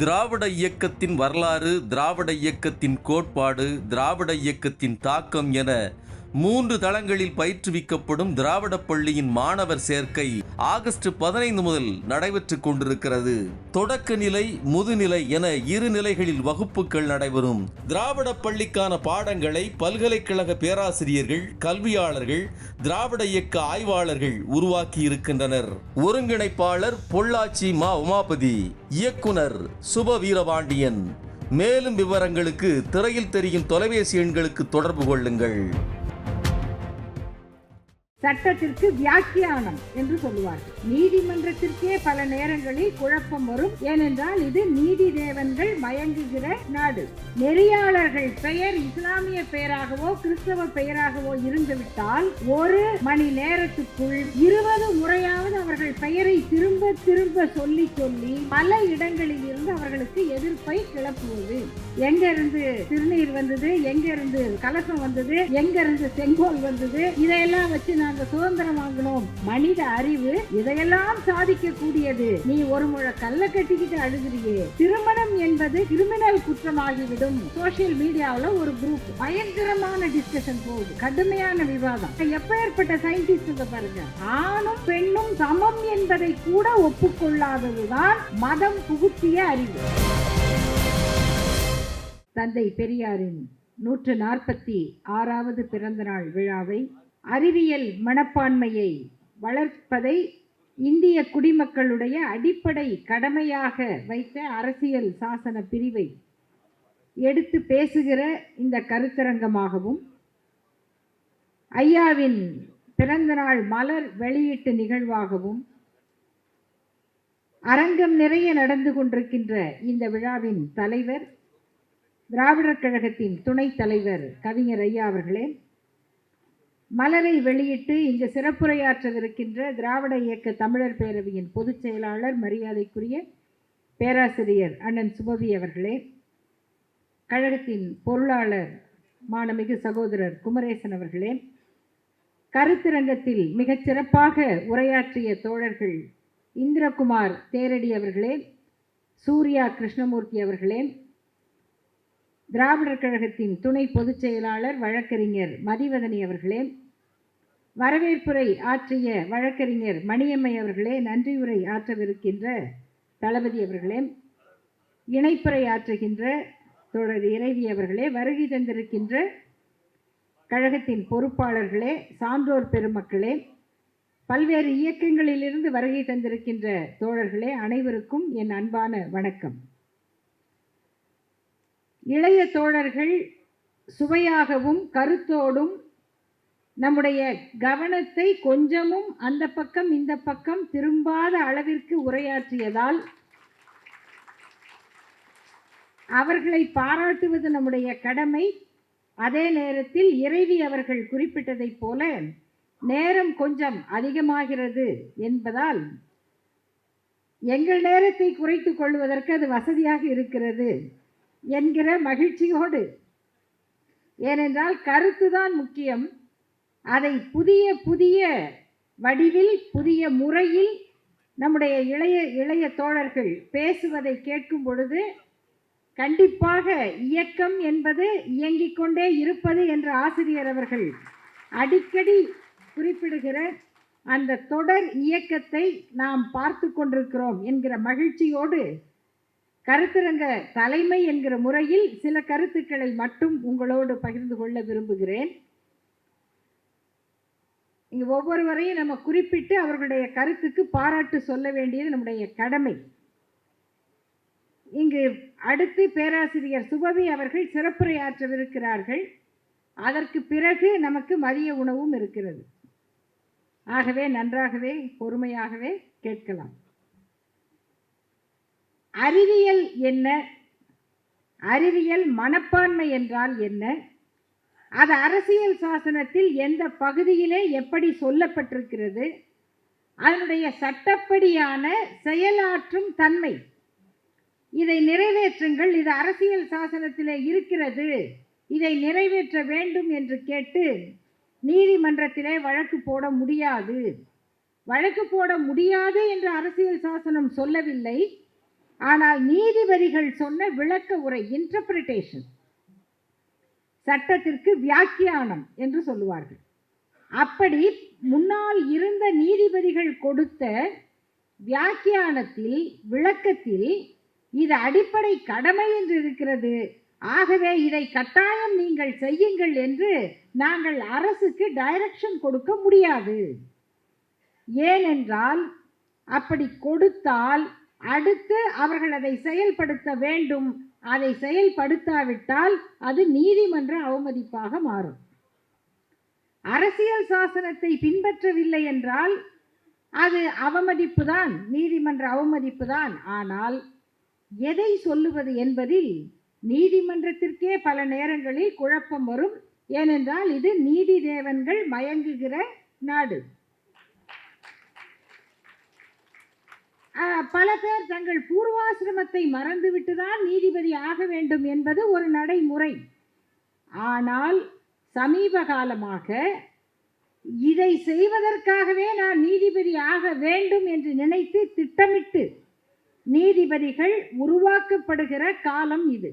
திராவிட இயக்கத்தின் வரலாறு, திராவிட இயக்கத்தின் கோட்பாடு, திராவிட இயக்கத்தின் தாக்கம் என 3 தளங்களில் பயிற்றுவிக்கப்படும் திராவிட பள்ளியின் மாணவர் சேர்க்கை ஆகஸ்ட் 15 முதல் நடைபெற்றுக் கொண்டிருக்கிறது. தொடக்க நிலை, முதுநிலை என 2 நிலைகளில் வகுப்புகள் நடைபெறும். திராவிட பள்ளிக்கான பாடங்களை பல்கலைக்கழக பேராசிரியர்கள், கல்வியாளர்கள், திராவிட இயக்க ஆய்வாளர்கள் உருவாக்கி இருக்கின்றனர். ஒருங்கிணைப்பாளர் பொள்ளாச்சி மா. உமாபதி, இயக்குனர் சுப வீரபாண்டியன். மேலும் விவரங்களுக்கு திரையில் தெரியும் தொலைபேசி எண்களுக்கு தொடர்பு கொள்ளுங்கள். சட்டத்திற்கு வியாக்கியானம் என்று சொல்லுவார்கள். நீதிமன்றத்திற்கே பல நேரங்களில் குழப்பம் வரும். ஏனென்றால் இது நீதி தேவன்கள் மயங்குகிற நாடு. நெறியாளர்கள் பெயர் இஸ்லாமிய பெயராகவோ கிறிஸ்தவ பெயராகவோ இருந்துவிட்டால் 1 மணி நேரத்துக்குள் 20 முறையாவது அவர்கள் பெயரை திரும்ப திரும்ப சொல்லி பல இடங்களில் இருந்து அவர்களுக்கு எதிர்ப்பை கிளப்புவது. எங்க இருந்து திருநீர் வந்தது, எங்க இருந்து கலசம் வந்தது, எங்க இருந்து செங்கோல் வந்தது, இதையெல்லாம் வச்சு நாங்க சுதந்திரம் வாங்கணும். மனித அறிவு இதையெல்லாம் சாதிக்க கூடியது. நீ ஒரு முழ கல்ல கட்டிக்கிட்டு அழுகிறியே. திருமணம் என்பது கிரிமினல் குற்றமாகிவிடும். சோசியல் மீடியாவில் ஒரு குரூப் பயங்கரமான டிஸ்கஷன் போகுது, கடுமையான விவாதம். எப்பேற்பட்ட சயின்டிஸ்ட் பாருங்க, ஆணும் பெண்ணும் சமம் என்பதை கூட ஒப்புக்கொள்ளாததுதான் மதம் புகுத்திய அறிவு. தந்தை பெரியாரின் 146வது பிறந்த நாள் விழாவை அறிவியல் மனப்பான்மையை வளர்ப்பதை இந்திய குடிமக்களுடைய அடிப்படை கடமையாக வைத்த அரசியல் சாசன பிரிவை எடுத்து பேசுகிற இந்த கருத்தரங்கமாகவும், ஐயாவின் பிறந்தநாள் மலர் வெளியீட்டு நிகழ்வாகவும் அரங்கம் நிறைய நடந்து கொண்டிருக்கின்ற இந்த விழாவின் தலைவர், திராவிடர் கழகத்தின் துணைத் தலைவர் கவிஞர் ஐயா அவர்களே, மலரை வெளியிட்டு இங்கு சிறப்புரையாற்றவிருக்கின்ற திராவிட இயக்க தமிழர் பேரவையின் பொதுச் செயலாளர் மரியாதைக்குரிய பேராசிரியர் அண்ணன் சுபவி அவர்களே, கழகத்தின் பொருளாளர் மாண்புமிகு சகோதரர் குமரேசன் அவர்களே, கருத்தரங்கத்தில் மிகச் சிறப்பாக உரையாற்றிய தோழர்கள் இந்திரகுமார் தேரடி அவர்களே, சூர்யா கிருஷ்ணமூர்த்தி அவர்களே, திராவிடர் கழகத்தின் துணை பொதுச் செயலாளர் வழக்கறிஞர் மதிவதனி அவர்களே, வரவேற்புரை ஆற்றிய வழக்கறிஞர் மணியம்மை அவர்களே, நன்றியுரை ஆற்றவிருக்கின்ற தளபதி அவர்களே, இணைப்புரை ஆற்றுகின்ற தோழர் இறைவி அவர்களே, வருகை தந்திருக்கின்ற கழகத்தின் பொறுப்பாளர்களே, சான்றோர் பெருமக்களே, பல்வேறு இயக்கங்களிலிருந்து வருகை தந்திருக்கின்ற தோழர்களே, அனைவருக்கும் என் அன்பான வணக்கம். இளைய தோழர்கள் சுவையாகவும் கருத்தோடும் நம்முடைய கவனத்தை கொஞ்சமும் அந்த பக்கம் இந்த பக்கம் திரும்பாத அளவிற்கு உரையாற்றியதால் அவர்களை பாராட்டுவது நம்முடைய கடமை. அதே நேரத்தில் இறைவி அவர்கள் குறிப்பிட்டதைப் போல நேரம் கொஞ்சம் அதிகமாகிறது என்பதால் எங்கள் நேரத்தை குறைத்துக் கொள்வதற்கு அது வசதியாக இருக்கிறது என்கிற மகிழ்ச்சியோடு, ஏனென்றால் கருத்துதான் முக்கியம். அதை புதிய புதிய வடிவில் புதிய முறையில் நம்முடைய இளைய தோழர்கள் பேசுவதை கேட்கும் பொழுது கண்டிப்பாக இயக்கம் என்பது இயங்கிக் கொண்டே இருப்பது என்று ஆசிரியர் அவர்கள் அடிக்கடி குறிப்பிடுகிற அந்த தொடர் இயக்கத்தை நாம் பார்த்து கொண்டிருக்கிறோம் என்கிற மகிழ்ச்சியோடு கருத்தரங்க தலைமை என்கிற முறையில் சில கருத்துக்களை மட்டும் உங்களோடு பகிர்ந்து கொள்ள விரும்புகிறேன். இங்கு ஒவ்வொருவரையும் நம்ம குறிப்பிட்டு அவர்களுடைய கருத்துக்கு பாராட்டு சொல்ல வேண்டியது நம்முடைய கடமை. இங்கு அடுத்து பேராசிரியர் சுபவி அவர்கள் சிறப்புரையாற்றவிருக்கிறார்கள். அதற்கு பிறகு நமக்கு மதிய உணவும் இருக்கிறது. ஆகவே நன்றாகவே பொறுமையாகவே கேட்கலாம். அறிவியல் என்ன, அறிவியல் மனப்பான்மை என்றால் என்ன, அது அரசியல் சாசனத்தில் எந்த பகுதியிலே எப்படி சொல்லப்பட்டிருக்கிறது, அதனுடைய சட்டப்படியான செயலாற்றும் தன்மை, இதை நிறைவேற்றுங்கள், இது அரசியல் சாசனத்திலே இருக்கிறது, இதை நிறைவேற்ற வேண்டும் என்று கேட்டு நீதிமன்றத்திலே வழக்கு போட முடியாது. வழக்கு போட முடியாது என்று அரசியல் சாசனம் சொல்லவில்லை. ஆனால் நீதிபதிகள் சொன்ன விளக்க உரை, இன்டர்பிரிட்டேஷன், சட்டத்திற்கு வியாக்கியானம் என்று சொல்லுவார்கள். அப்படி முன்னால் இருந்த நீதிபதிகள் கொடுத்த வியாக்கியானத்தில், விளக்கத்தில் இது அடிப்படை கடமை என்று இருக்கிறது, ஆகவே இதை கட்டாயம் நீங்கள் செய்யுங்கள் என்று நாங்கள் அரசுக்கு டைரக்ஷன் கொடுக்க முடியாது. ஏனென்றால் அப்படி கொடுத்தால் அடுத்து அவர்கள் அதை செயல்படுத்த வேண்டும். அதை செயல்படுத்தாவிட்டால் அது நீதிமன்ற அவமதிப்பாக மாறும். அரசியல் சாசனத்தை பின்பற்றவில்லை என்றால் அது அவமதிப்பு தான், நீதிமன்ற அவமதிப்பு தான். ஆனால் எதை சொல்லுவது என்பதில் நீதிமன்றத்திற்கே பல நேரங்களில் குழப்பம் வரும். ஏனென்றால் இது நீதி தேவன்கள் மயங்குகிற நாடு. பல பேர் தங்கள் பூர்வாசிரமத்தை மறந்துவிட்டுதான் நீதிபதி ஆக வேண்டும் என்பது ஒரு நடைமுறை. ஆனால் சமீப காலமாக இதை செய்வதற்காகவே நான் நீதிபதி ஆக வேண்டும் என்று நினைத்து திட்டமிட்டு நீதிபதிகள் உருவாக்கப்படுகிற காலம் இது.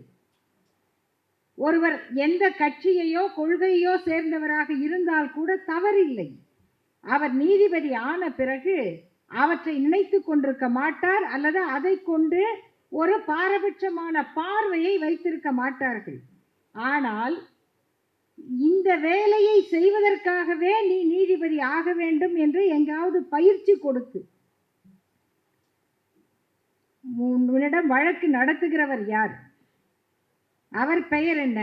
ஒருவர் எந்த கட்சியையோ கொள்கையோ சேர்ந்தவராக இருந்தால் கூட தவறில்லை. அவர் நீதிபதி ஆன பிறகு அவற்றை நினைத்து கொண்டிருக்க மாட்டார், அல்லது அதை கொண்டு ஒரு பாரபட்சமான பார்வையை வைத்திருக்க மாட்டார்கள். ஆனால் இந்த வேலையை செய்வதற்காகவே நீ நீதிபதி ஆக வேண்டும் என்று எங்காவது பயிற்சி கொடுத்து, உன்னிடம் வழக்கு நடத்துகிறவர் யார், அவர் பெயர் என்ன,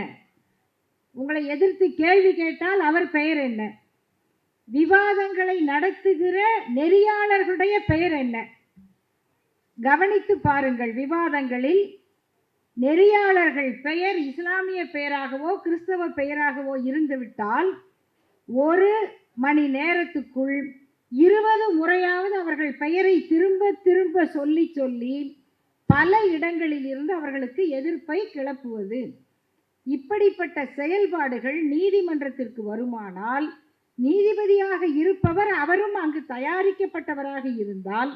உங்களை எதிர்த்து கேள்வி கேட்டால் அவர் பெயர் என்ன, விவாதங்களை நடத்துகிற நெறியாளர்களுடைய பெயர் என்ன, கவனித்து பாருங்கள். விவாதங்களில் நெறியாளர்கள் பெயர் இஸ்லாமிய பெயராகவோ கிறிஸ்தவ பெயராகவோ இருந்துவிட்டால் ஒரு மணி நேரத்துக்குள் 20 முறையாவது அவர்கள் பெயரை திரும்ப திரும்ப சொல்லி சொல்லி பல இடங்களில் இருந்து அவர்களுக்கு எதிர்ப்பை கிளப்புவது, இப்படிப்பட்ட செயல்பாடுகள் நீதிமன்றத்திற்கு வருமானால் நீதிபதியாக இருப்பவர் அவரும் அங்கு தயாரிக்கப்பட்டவராக இருந்தால்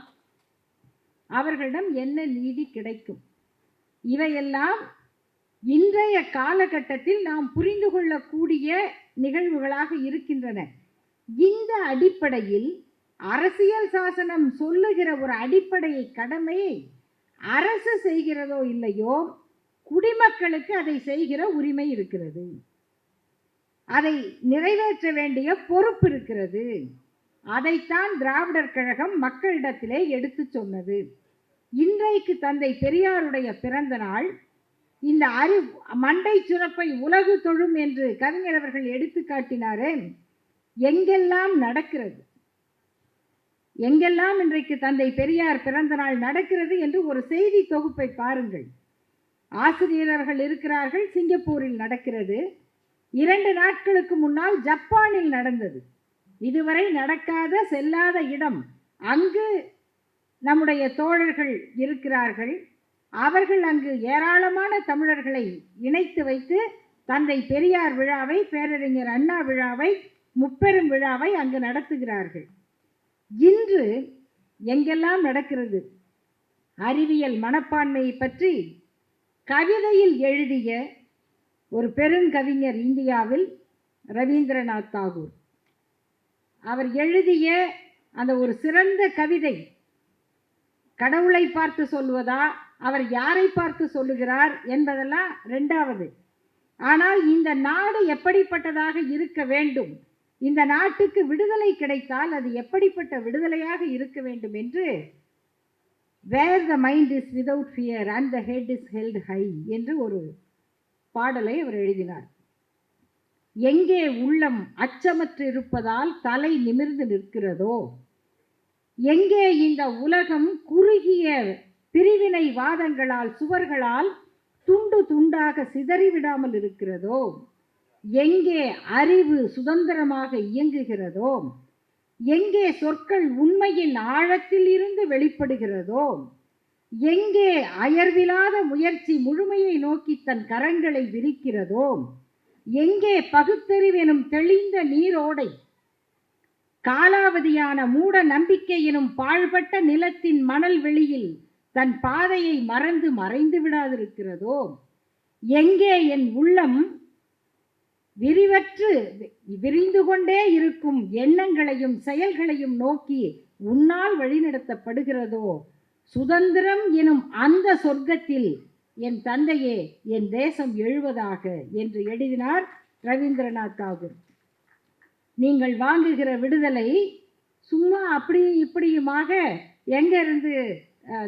அவர்களிடம் என்ன நீதி கிடைக்கும்? இவையெல்லாம் இன்றைய காலகட்டத்தில் நாம் புரிந்து கொள்ளக்கூடிய நிகழ்வுகளாக இருக்கின்றன. இந்த அடிப்படையில் அரசியல் சாசனம் சொல்லுகிற ஒரு அடிப்படையை, கடமையை அரசு செய்கிறதோ இல்லையோ, குடிமக்களுக்கு அதை செய்கிற உரிமை இருக்கிறது, அதை நிறைவேற்ற வேண்டிய பொறுப்பு இருக்கிறது. அதைத்தான் திராவிடர் கழகம் மக்களிடத்திலே எடுத்து சொன்னது. இன்றைக்கு தந்தை பெரியாருடைய பிறந்த நாள். இந்த மண்டை சுரப்பை உலகு தொழும் என்று கவிஞர் அவர்கள் எடுத்து காட்டினாரே, எங்கெல்லாம் நடக்கிறது, எங்கெல்லாம் இன்றைக்கு தந்தை பெரியார் பிறந்த நாள் நடக்கிறது என்று ஒரு செய்தி தொகுப்பை பாருங்கள். ஆசிரியர்கள் இருக்கிறார்கள், சிங்கப்பூரில் நடக்கிறது. 2 நாட்களுக்கு முன்னால் ஜப்பானில் நடந்தது. இதுவரை நடக்காத, செல்லாத இடம். அங்கு நம்முடைய தோழர்கள் இருக்கிறார்கள். அவர்கள் அங்கு ஏராளமான தமிழர்களை இணைத்து வைத்து தந்தை பெரியார் விழாவை, பேரறிஞர் அண்ணா விழாவை, முப்பெரும் விழாவை அங்கு நடத்துகிறார்கள். இன்று எங்கெல்லாம் நடக்கிறது? அறிவியல் மனப்பான்மையை பற்றி கவிதையில் எழுதிய ஒரு பெருங்கவிஞர் இந்தியாவில், ரவீந்திரநாத் தாகூர், அவர் எழுதிய அந்த ஒரு சிறந்த கவிதை, கடவுளை பார்த்து சொல்வதா, அவர் யாரை பார்த்து சொல்லுகிறார் என்பதெல்லாம் 2வது. ஆனால் இந்த நாடு எப்படிப்பட்டதாக இருக்க வேண்டும், இந்த நாட்டுக்கு விடுதலை கிடைத்தால் அது எப்படிப்பட்ட விடுதலையாக இருக்க வேண்டும் என்று, where the mind is without fear and the head is held high என்று ஒரு பாடலை அவர் எழுதினார். எங்கே உள்ளம் அச்சமற்று இருப்பதால் தலை நிமிர்ந்து நிற்கிறதோ, எங்கே இந்த உலகம் குறுகிய பிரிவினை வாதங்களால், சுவர்களால் துண்டு துண்டாக சிதறிவிடாமல் இருக்கிறதோ, எங்கே அறிவு சுதந்திரமாக இயங்குகிறதோ, எங்கே சொற்கள் உண்மையின் ஆழத்தில் இருந்து வெளிப்படுகிறதோ, எங்கே அயர்விலாத முயற்சி முழுமையை நோக்கி தன் கரங்களை விரிக்கிறதோ, எங்கே பகுத்தறிவெனும் தெளிந்த நீரோடை காலாவதியான மூட நம்பிக்கை எனும் பாழ்பட்ட நிலத்தின் மணல் வெளியில் தன் பாதையை மறந்து மறைந்து விடாதிருக்கிறதோ? எங்கே என் உள்ளம் விரிந்து கொண்டே இருக்கும் எண்ணங்களையும் செயல்களையும் நோக்கி உன்னால் வழிநடத்தப்படுகிறதோ, சுதந்திரம் எனும் அந்த சொர்க்கத்தில் என் தந்தையே என் தேசம் எழுவதாக என்று எழுதினார் ரவீந்திரநாத் தாகூர். நீங்கள் வாங்குகிற விடுதலை சும்மா அப்படி இப்படியுமாக எங்கேருந்து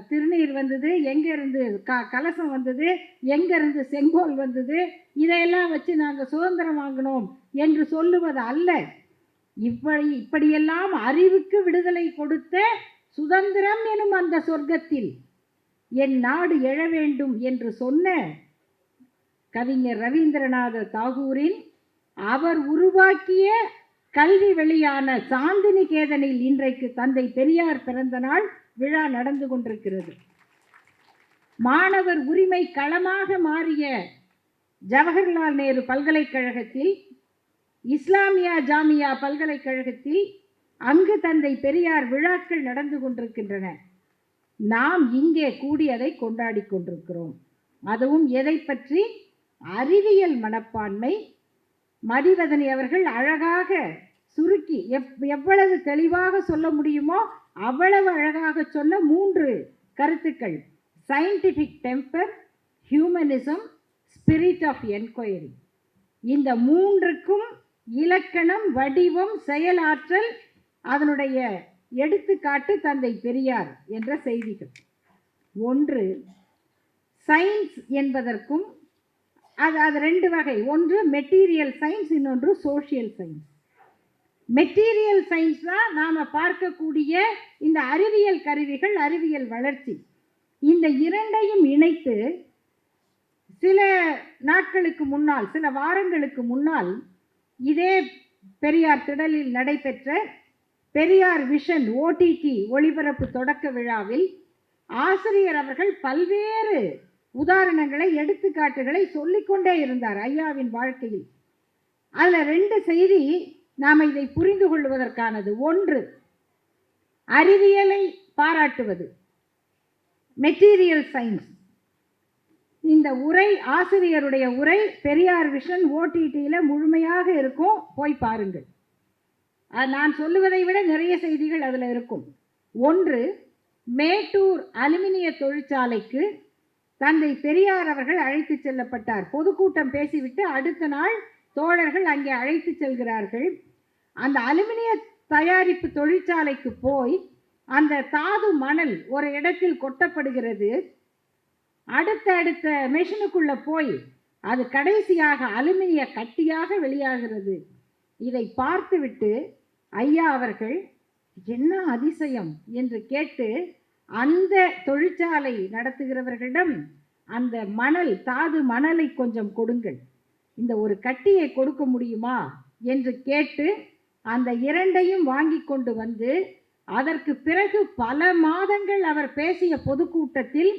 திருநீர் வந்தது, எங்கேருந்து கலசம் வந்தது, எங்கேருந்து செங்கோல் வந்தது, இதையெல்லாம் வச்சு நாங்கள் சுதந்திரம் வாங்கினோம் என்று சொல்லுவது அல்ல. இப்படியெல்லாம் அறிவுக்கு விடுதலை கொடுத்த சுதந்திரம் எனும் அந்த சொர்க்கத்தில் என் நாடு எழ வேண்டும் என்று சொன்ன கவிஞர் ரவீந்திரநாத தாகூரின் அவர் உருவாக்கிய கல்வி வெளியான சாந்திநிகேதனில் இன்றைக்கு தந்தை பெரியார் பிறந்த நாள் விழா நடந்து கொண்டிருக்கிறது. மாணவர் உரிமை களமாக மாறிய ஜவஹர்லால் நேரு பல்கலைக்கழகத்தில், இஸ்லாமியா ஜாமியா பல்கலைக்கழகத்தில் அங்கு தந்தை பெரியார் விழாக்கள் நடந்து கொண்டிருக்கின்றன. நாம் இங்கே கூடி அதை கொண்டாடி கொண்டிருக்கிறோம். அதுவும் எதை பற்றி? அறிவியல் மனப்பான்மை. மதிவதனி அவர்கள் அழகாக சுருக்கி எவ்வளவு தெளிவாக சொல்ல முடியுமோ அவ்வளவு அழகாக சொன்ன 3 கருத்துக்கள்: scientific temper, humanism, spirit of enquiry. இந்த 3க்கும் இலக்கணம், வடிவம், செயலாற்றல், அதனுடைய எடுத்துக்காட்டு தந்தை பெரியார் என்ற செய்திகள். ஒன்று சயின்ஸ் என்பதற்கும் அது 2 வகை. ஒன்று மெட்டீரியல் சயின்ஸ், இன்னொன்று சோஷியல் சயின்ஸ். மெட்டீரியல் சயின்ஸ் தான் நாம் பார்க்கக்கூடிய இந்த அறிவியல் கருவிகள், அறிவியல் வளர்ச்சி. இந்த 2ஐயும் இணைத்து சில நாட்களுக்கு முன்னால், சில வாரங்களுக்கு முன்னால் இதே பெரியார் திடலில் நடைபெற்ற பெரியார் விஷன் OTT ஒளிபரப்பு தொடக்க விழாவில் ஆசிரியர் அவர்கள் பல்வேறு உதாரணங்களை, எடுத்துக்காட்டுகளை சொல்லிக்கொண்டே இருந்தார் ஐயாவின் வாழ்க்கையில். அதில் 2 செய்தி நாம் இதை புரிந்து கொள்வதற்கானது. ஒன்று, அறிவியலை பாராட்டுவது, மெட்டீரியல் சயின்ஸ். இந்த உரை, ஆசிரியருடைய உரை பெரியார் விஷன் OTTயில் முழுமையாக இருக்கும், போய் பாருங்கள். நான் சொல்லுவதை விட நிறைய செய்திகள் அதில் இருக்கும். ஒன்று, மேட்டூர் அலுமினிய தொழிற்சாலைக்கு தந்தை பெரியார் அவர்கள் அழைத்து செல்லப்பட்டார். பொதுக்கூட்டம் பேசிவிட்டு அடுத்த நாள் தோழர்கள் அங்கே அழைத்து செல்கிறார்கள். அந்த அலுமினிய தயாரிப்பு தொழிற்சாலைக்கு போய் அந்த தாது மணல் ஒரு இடத்தில் கொட்டப்படுகிறது. அடுத்த மெஷினுக்குள்ளே போய் அது கடைசியாக அலுமினிய கட்டியாக வெளியாகிறது. இதை பார்த்துவிட்டு ஐயா அவர்கள் என்ன அதிசயம் என்று கேட்டு அந்த தொழிற்சாலை நடத்துகிறவர்களிடம் அந்த மணல், தாது மணலை கொஞ்சம் கொடுங்கள், இந்த ஒரு கட்டியை கொடுக்க முடியுமா என்று கேட்டு அந்த 2ஐயும் வாங்கி கொண்டு வந்து, அதற்கு பிறகு பல மாதங்கள் அவர் பேசிய பொதுக்கூட்டத்தில்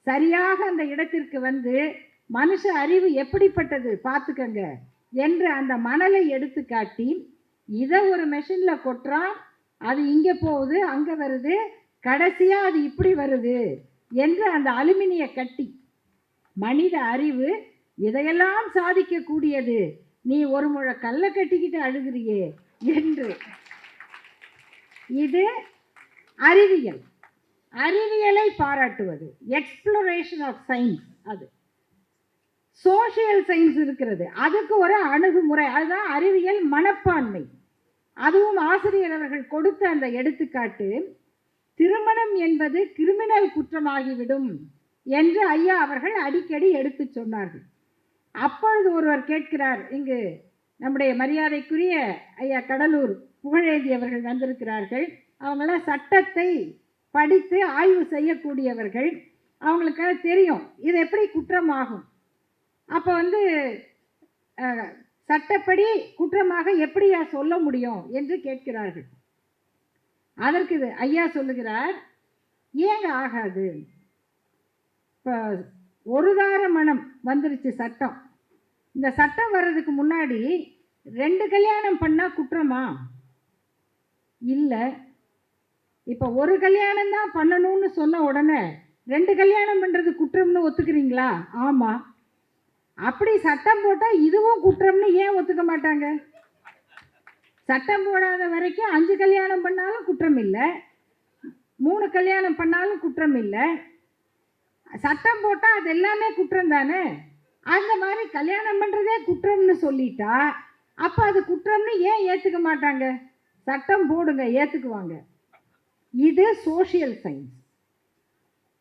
சரியாக அந்த இடத்திற்கு வந்து, மனுஷ அறிவு எப்படிப்பட்டது பார்த்துக்கங்க என்று அந்த மணலை எடுத்து காட்டி, இதை ஒரு மெஷினில் கொட்டுறான், அது இங்கே போகுது, அங்கே வருது, கடைசியாக அது இப்படி வருது என்று அந்த அலுமினிய கட்டி. மனித அறிவு இதையெல்லாம் சாதிக்கக்கூடியது, நீ ஒரு முழ கல்லை கட்டிக்கிட்டு அழுகிறியே என்று. இது அறிவியல், அறிவியலை பாராட்டுவது, எக்ஸ்ப்ளோரேஷன் ஆஃப் சயின்ஸ். அது சோஷியல் சயின்ஸ் இருக்கிறது, அதுக்கு ஒரு அணுகுமுறை, அதுதான் அறிவியல் மனப்பான்மை. அதுவும் ஆசிரியர் அவர்கள் கொடுத்த அந்த எடுத்துக்காட்டு, திருமணம் என்பது கிரிமினல் குற்றமாகிவிடும் என்று ஐயா அவர்கள் அடிக்கடி எடுத்து சொன்னார்கள். அப்பொழுது ஒருவர் கேட்கிறார், இங்கு நம்முடைய மரியாதைக்குரிய ஐயா கடலூர் புகழேந்தி அவர்கள் வந்திருக்கிறார்கள். அவங்களாம் சட்டத்தை படித்து ஆய்வு செய்யக்கூடியவர்கள், அவங்களுக்காக தெரியும் இது எப்படி குற்றமாகும். அப்போ சட்டப்படி குற்றமாக எப்படியா சொல்ல முடியும் என்று கேட்கிறார்கள். அதற்கு ஐயா சொல்லுகிறார், ஏங்க ஆகாது, இப்போ ஒரு தார மனம் வந்துருச்சு சட்டம், இந்த சட்டம் வர்றதுக்கு முன்னாடி 2 கல்யாணம் பண்ணால் குற்றமா? இல்லை. இப்போ ஒரு கல்யாணம் தான் பண்ணணும்னு சொன்ன உடனே 2 கல்யாணம் பண்ணுறது குற்றம்னு ஒத்துக்கிறீங்களா? ஆமாம். அப்படி சட்டம் போட்டால் இதுவும் குற்றம்னு ஏன் ஒத்துக்க மாட்டாங்க? சட்டம் போடாத வரைக்கும் 5 கல்யாணம் பண்ணாலும் குற்றம் இல்லை, 3 கல்யாணம் பண்ணாலும் குற்றம் இல்லை. சட்டம் போட்டால் அது எல்லாமே குற்றம் தானே. அந்த மாதிரி கல்யாணம் பண்ணுறதே குற்றம்னு சொல்லிட்டா அப்போ அது குற்றம்னு ஏன் ஏற்றுக்க மாட்டாங்க? சட்டம் போடுங்க, ஏற்றுக்குவாங்க. இது சோஷியல் சயின்ஸ்.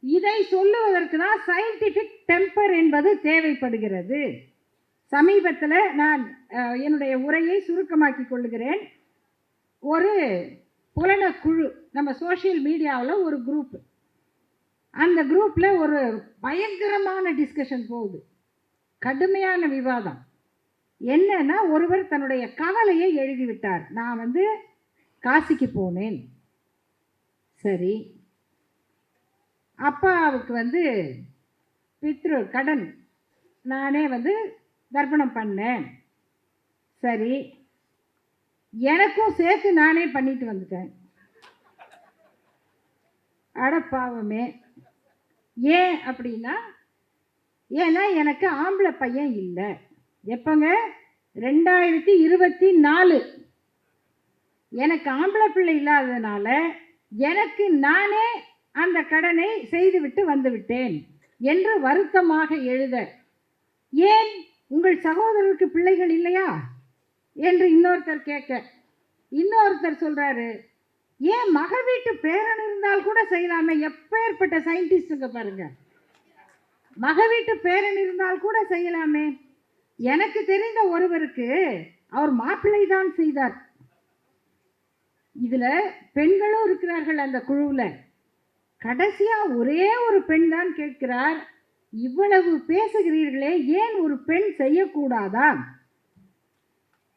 இதை சொல்லுவதற்கு தான் சயின்டிஃபிக் டெம்பர் என்பது தேவைப்படுகிறது. சமீபத்தில் நான் என்னுடைய உரையை சுருக்கமாக்கி கொள்ளுகிறேன். ஒரு புலனக்குழு, நம்ம சோஷியல் மீடியாவில் ஒரு குரூப், அந்த குரூப்பில் ஒரு பயங்கரமான டிஸ்கஷன் போகுது, கடுமையான விவாதம். என்னன்னா, ஒருவர் தன்னுடைய கவலையை எழுதிவிட்டார். நான் காசிக்கு போனேன், சரி, அப்பாவுக்கு பித்ரு கடன் நானே தர்ப்பணம் பண்ணேன், சரி, எனக்கும் சேர்த்து நானே பண்ணிட்டு வந்துட்டேன். அடப்பாவமே. ஏன் அப்படின்னா, ஏன்னா எனக்கு ஆம்பளை பையன் இல்லை. எப்போங்க? 2024. எனக்கு ஆம்பளை பிள்ளை இல்லாததுனால எனக்கு நானே அந்த கடனை செய்துவிட்டு வந்துவிட்டேன் என்று வருத்தமாக எழுத, ஏன் உங்கள் சகோதரருக்கு பிள்ளைகள் இல்லையா என்று இன்னொருத்தர் கேட்க, இன்னொருத்தர் சொல்றாரு, ஏன் மக வீட்டு பேரன் இருந்தால் கூட செய்யலாமே. எப்பேற்பட்ட சயின்டிஸ்டுங்க பாருங்க, மக வீட்டு பேரன் இருந்தால் கூட செய்யலாமே. எனக்கு தெரிந்த ஒருவருக்கு அவர் மாப்பிள்ளை தான் செய்தார். இதுல பெண்களும் இருக்கிறார்கள் அந்த குழுவில். கடைசியா ஒரே ஒரு பெண் தான் கேட்கிறார், இவ்வளவு பேசுகிறீர்களே, ஏன் ஒரு பெண் செய்யக்கூடாதா?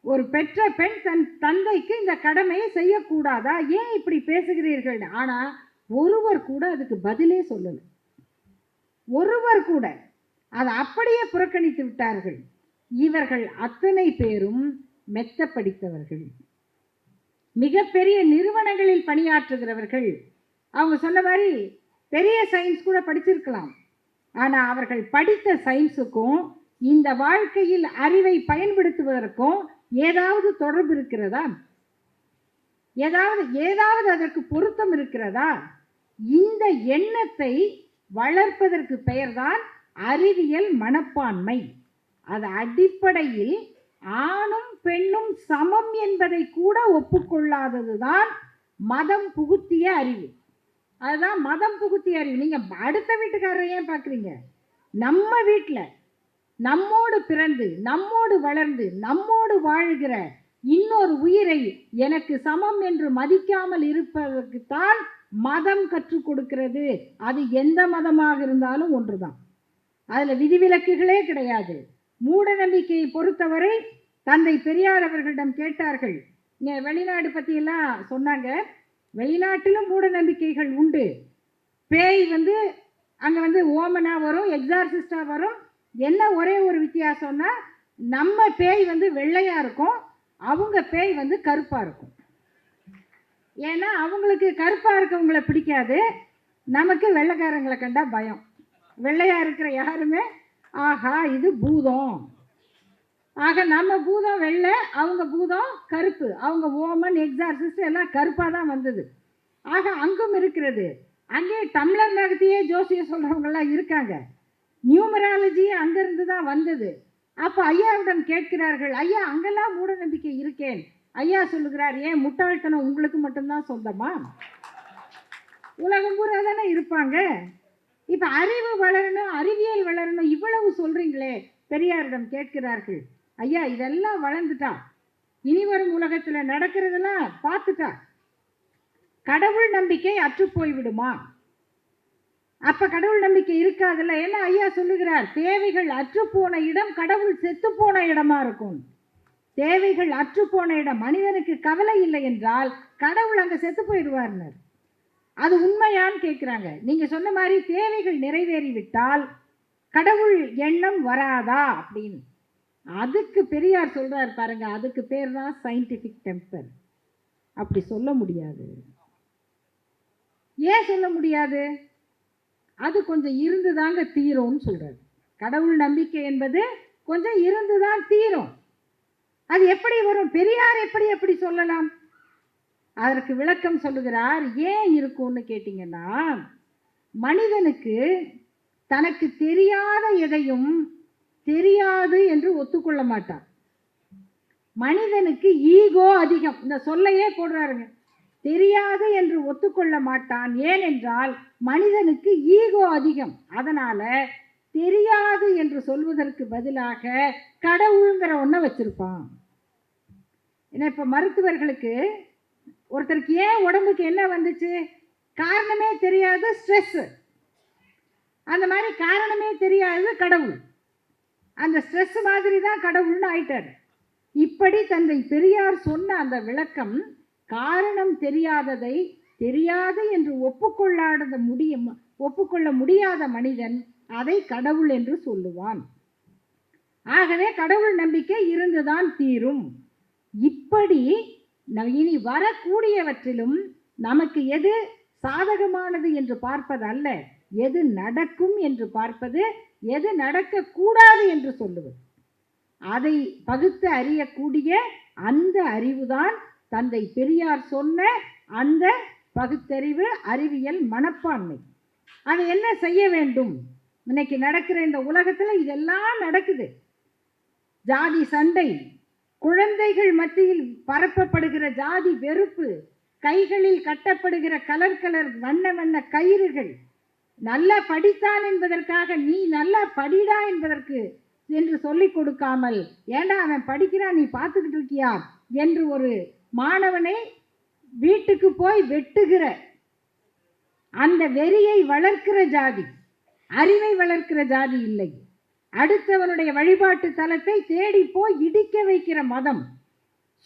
ஒரு பெற்ற பெண் தன் தந்தைக்கு இந்த கடமையை செய்யக்கூடாதா? ஏன் இப்படி பேசுகிறீர்கள்? ஆனா ஒருவர் கூட அதுக்கு பதிலே சொல்லல. ஒருவர் கூட அதை அப்படியே புறக்கணித்து விட்டார்கள். இவர்கள் அத்தனை பேரும் மெத்த படித்தவர்கள், மிகப்பெரிய நிறுவனங்களில் பணியாற்றுகிறவர்கள். அவங்க சொன்ன மாதிரி பெரிய சயின்ஸ் கூட படிச்சிருக்கலாம். ஆனால் அவர்கள் படித்த சயின்ஸுக்கும் இந்த வாழ்க்கையில் அறிவை பயன்படுத்துவதற்கும் ஏதாவது தொடர்பு இருக்கிறதா? ஏதாவது அதற்கு பொருத்தம் இருக்கிறதா? இந்த எண்ணத்தை வளர்ப்பதற்கு பெயர்தான் அறிவியல் மனப்பான்மை. அது அடிப்படையில் ஆணும் பெண்ணும் சமம் என்பதை கூட ஒப்புக்கொள்ளாததுதான் மதம் புகுத்திய அறிவு. அதுதான் மதம் புகுத்திய அறிவு. நீங்க அடுத்த வீட்டுக்காரரை ஏன் பார்க்குறீங்க? நம்ம வீட்டில் நம்மோடு பிறந்து நம்மோடு வளர்ந்து நம்மோடு வாழ்கிற இன்னொரு உயிரை எனக்கு சமம் என்று மதிக்காமல் இருப்பதற்குத்தான் மதம் கற்றுக் கொடுக்கிறது. அது எந்த மதமாக இருந்தாலும் ஒன்றுதான், அதில் விதிவிலக்குகளே கிடையாது. மூட நம்பிக்கையை பொறுத்தவரை தந்தை பெரியார் அவர்களிடம் கேட்டார்கள், வெளிநாடு பற்றியெல்லாம் சொன்னாங்க. வெளிநாட்டிலும் மூட நம்பிக்கைகள் உண்டு. பேய் அங்கே ஓமனா வரும், எக்ஸார்சிஸ்டா வரும். என்ன ஒரே ஒரு வித்தியாசம்னா, நம்ம பேய் வெள்ளையா இருக்கும், அவங்க பேய் கருப்பா இருக்கும். ஏன்னா அவங்களுக்கு கருப்பா இருக்கவங்களை பிடிக்காது, நமக்கு வெள்ளைக்காரங்களை கண்டா பயம். வெள்ளையா இருக்கிற யாருமே ஆஹா இது பூதம். ஆக நம்ம பூதம் வெள்ளை, அவங்க பூதம் கருப்பு. அவங்க ஓமன் எக்ஸார்சிஸ்ட் எல்லாம் கருப்பாக தான் வந்தது. ஆக அங்கும் இருக்கிறது. அங்கே டம்ளர் நகர்த்தியே ஜோசியம் சொல்கிறவங்கெல்லாம் இருக்காங்க. நியூமராலஜி அங்கேருந்து தான் வந்தது. அப்போ ஐயாவிடம் கேட்கிறார்கள், ஐயா அங்கெல்லாம் மூட நம்பிக்கை இருக்கேன். ஐயா சொல்லுகிறார், ஏன் முட்டாள்தனம் உங்களுக்கு மட்டும்தான் சொந்தமா? உலகம் பூரா தானே இருப்பாங்க. இப்போ அறிவு வளரணும், அறிவியல் வளரணும், இவ்வளவு சொல்கிறீங்களே. பெரியாரிடம் கேட்கிறார்கள், ஐயா இதெல்லாம் வளர்ந்துட்டா, இனி வரும் உலகத்தில் நடக்கிறதெல்லாம் பார்த்துட்டா கடவுள் நம்பிக்கை அற்று போய்விடுமா? அப்போ கடவுள் நம்பிக்கை இருக்காதுல்ல. ஏன்னா ஐயா சொல்லுகிறார், தேவைகள் அற்றுப்போன இடம் கடவுள் செத்து போன இடமா இருக்கும். தேவைகள் அற்றுப்போன இடம், மனிதனுக்கு கவலை இல்லை என்றால் கடவுள் அங்கே செத்து போயிடுவார்னர். அது உண்மையான்னு கேட்குறாங்க. நீங்கள் சொன்ன மாதிரி தேவைகள் நிறைவேறிவிட்டால் கடவுள் எண்ணம் வராதா அப்படின்னு. அதுக்கு பெரியார் சொல்றார் பாருங்க, அதுக்கு பேர் தான் சயின்டிஃபிக் டெம்பர். அப்படி சொல்ல முடியாது. ஏன் சொல்ல முடியாது? அது கொஞ்சம் இருந்து தாங்க தீரும்னு சொல்கிறது. கடவுள் நம்பிக்கை என்பது கொஞ்சம் இருந்து தான் தீரும். அது எப்படி வரும்? பெரியார் எப்படி சொல்லலாம்? அதற்கு விளக்கம் சொல்லுகிறார். ஏன் இருக்கும்னு கேட்டிங்கன்னா, மனிதனுக்கு தனக்கு தெரியாத எதையும் தெரியாது என்று ஒத்துக்கொள்ள மாட்டான். மனிதனுக்கு ஈகோ அதிகம். இந்த சொல்லையே போடுறாருங்க. தெரியாது என்று ஒத்துக்கொள்ள மாட்டான். ஏனென்றால் மனிதனுக்கு ஈகோ அதிகம். அதனால தெரியாது என்று சொல்வதற்கு பதிலாக கடவுளுங்கிற ஒன்றை வச்சிருப்பான். ஏன்னா இப்போ மருத்துவர்களுக்கு ஒருத்தருக்கு ஏன் உடம்புக்கு என்ன வந்துச்சு, காரணமே தெரியாது, ஸ்ட்ரெஸ். அந்த மாதிரி காரணமே தெரியாது கடவுள். அந்த ஸ்ட்ரெஸ் மாதிரி தான் கடவுள்னு ஆயிட்டார். இப்படி தந்தை பெரியார் சொன்ன அந்த விளக்கம், காரணம் தெரியாததை தெரியாது என்று ஒப்புக்கொள்ள முடியாத மனிதன் அதை கடவுள் என்று சொல்லுவான். ஆகவே கடவுள் நம்பிக்கை இருந்துதான் தீரும். இப்படி இனி வரக்கூடியவற்றிலும் நமக்கு எது சாதகமானது என்று பார்ப்பது அல்ல, எது நடக்கும் என்று பார்ப்பது, எது நடக்கக்கூடாது என்று சொல்லுவது. அதை பகுத்து அறியக்கூடிய அந்த அறிவுதான் தந்தை பெரியார் சொன்ன அந்த பகுத்தறிவு, அறிவியல் மனப்பான்மை. அதை என்ன செய்ய வேண்டும்? இன்னைக்கு நடக்கிற இந்த உலகத்தில் இதெல்லாம் நடக்குது. ஜாதி சண்டை, குழந்தைகள் மத்தியில் பரப்பப்படுகிற ஜாதி வெறுப்பு, கைகளில் கட்டப்படுகிற கலர் வண்ண வண்ண கயிறுகள், நல்லா படித்தான் என்பதற்காக நீ நல்லா படிடா என்பதற்கு என்று சொல்லிக் கொடுக்காமல், ஏண்டா அவன் படிக்கிறான் நீ பார்த்துக்கிட்டு இருக்கியா என்று ஒரு மாணவனை வீட்டுக்கு போய் வெட்டுகிற அந்த வெறியை வளர்க்கிற ஜாதி, அறிவை வளர்க்கிற ஜாதி இல்லை. அடுத்தவனுடைய வழிபாட்டு தலத்தை தேடி போய் இடிக்க வைக்கிற மதம்,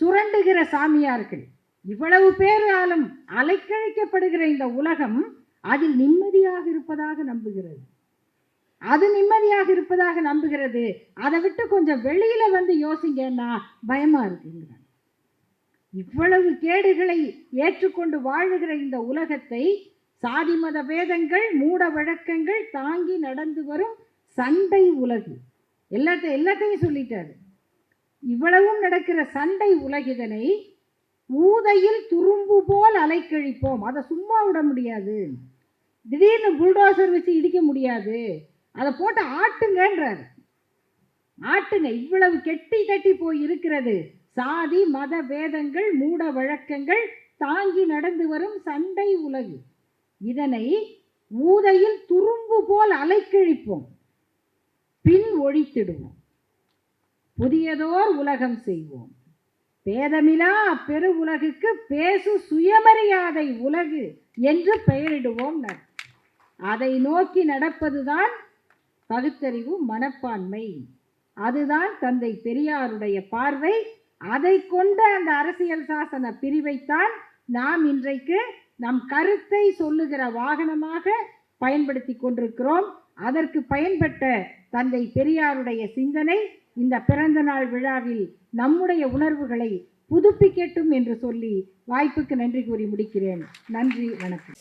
சுரண்டுகிற சாமியார்கள், இவ்வளவு பேராலும் அலைக்கழிக்கப்படுகிற இந்த உலகம் அதில் நிம்மதியாக இருப்பதாக நம்புகிறது. அது நிம்மதியாக இருப்பதாக நம்புகிறது. அதை விட்டு கொஞ்சம் வெளியில வந்து யோசிங்கன்னா பயமா இருக்குங்கிறாங்க. இவ்வளவு கேடுகளை ஏற்றுக்கொண்டு வாழுகிற இந்த உலகத்தை சாதி மத பேதங்கள், மூட வழக்கங்கள் தாங்கி நடந்து வரும் சண்டை உலகு, எல்லாத்தையும் சொல்லிட்டாரு. இவ்வளவும் நடக்கிற சண்டை உலகிதனை ஊதையில் துரும்பு போல் அலைக்கழிப்போம். அதை சும்மா விட முடியாது. திடீர்னு புல்டோசர் வச்சு இடிக்க முடியாது. அதை போட்டு ஆட்டுங்கன்றார். ஆட்டுங்க. இவ்வளவு கெட்டி தட்டி போய் இருக்கிறது சாதி மத பேதங்கள், மூட வழக்கங்கள் தாங்கி நடந்து வரும் சண்டை உலகு. இதனை ஊதையில் துரும்பு போல் அலைக்கழிப்போம், பின் ஒழித்திடுவோம், புதியதோர் உலகம் செய்வோம், பேதமிலா பெரு உலகுக்கு பேசு சுயமரியாதை உலகு என்று பெயரிடுவோம். அதை நோக்கி நடப்பதுதான் பகுத்தறிவு மனப்பான்மை. அதுதான் தந்தை பெரியாருடைய பார்வை. அதை கொண்ட அந்த அரசியல் சாசன பிரிவைத்தான் நாம் இன்றைக்கு நம் கருத்தை சொல்லுகிற வாகனமாக பயன்படுத்தி கொண்டிருக்கிறோம். அதற்கு பயன்பட்ட தந்தை பெரியாருடைய சிந்தனை இந்த பிறந்த நாள் விழாவில் நம்முடைய உணர்வுகளை புதுப்பிக்கட்டும் என்று சொல்லி வாய்ப்புக்கு நன்றி கூறி முடிக்கிறேன். நன்றி, வணக்கம்.